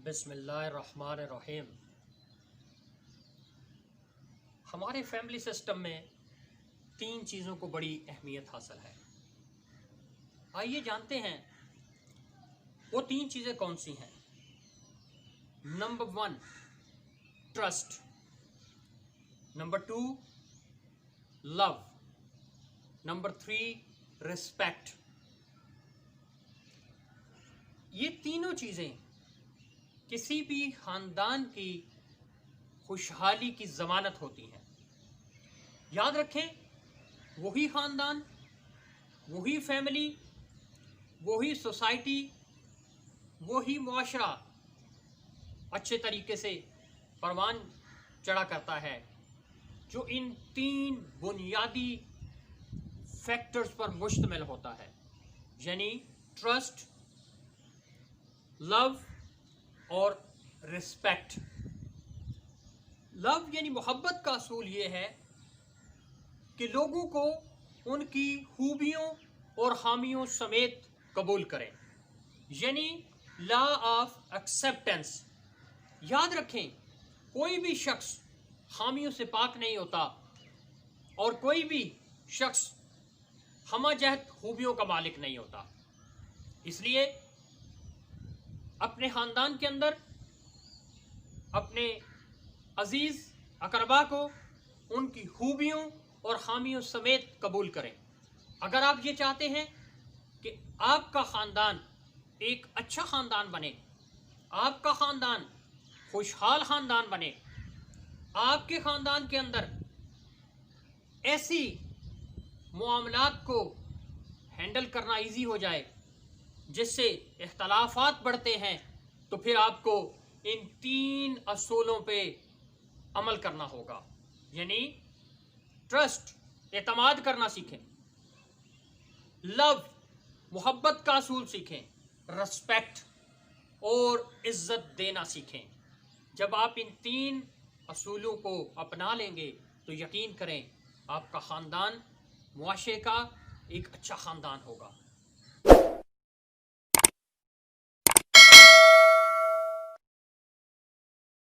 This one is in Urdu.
بسم اللہ الرحمن الرحیم۔ ہمارے فیملی سسٹم میں 3 چیزوں کو بڑی اہمیت حاصل ہے۔ آئیے جانتے ہیں وہ 3 چیزیں کون سی ہیں۔ نمبر 1 ٹرسٹ، نمبر 2 لو، نمبر 3 رسپیکٹ۔ یہ تینوں چیزیں کسی بھی خاندان کی خوشحالی کی ضمانت ہوتی ہیں۔ یاد رکھیں، وہی خاندان، وہی فیملی، وہی سوسائٹی، وہی معاشرہ اچھے طریقے سے پروان چڑھا کرتا ہے جو ان 3 بنیادی فیکٹرز پر مشتمل ہوتا ہے، یعنی ٹرسٹ، لو اور رسپیکٹ۔ لو یعنی محبت کا اصول یہ ہے کہ لوگوں کو ان کی خوبیوں اور خامیوں سمیت قبول کریں، یعنی لا آف ایکسیپٹنس۔ یاد رکھیں، کوئی بھی شخص خامیوں سے پاک نہیں ہوتا اور کوئی بھی شخص ہمہ جہت خوبیوں کا مالک نہیں ہوتا۔ اس لیے اپنے خاندان کے اندر اپنے عزیز اقربا کو ان کی خوبیوں اور خامیوں سمیت قبول کریں۔ اگر آپ یہ چاہتے ہیں کہ آپ کا خاندان ایک اچھا خاندان بنے، آپ کا خاندان خوشحال خاندان بنے، آپ کے خاندان کے اندر ایسی معاملات کو ہینڈل کرنا ایزی ہو جائے جس سے اختلافات بڑھتے ہیں، تو پھر آپ کو ان 3 اصولوں پہ عمل کرنا ہوگا، یعنی ٹرسٹ، اعتماد کرنا سیکھیں، لو، محبت کا اصول سیکھیں، رسپیکٹ اور عزت دینا سیکھیں۔ جب آپ ان 3 اصولوں کو اپنا لیں گے تو یقین کریں آپ کا خاندان معاشرے کا ایک اچھا خاندان ہوگا۔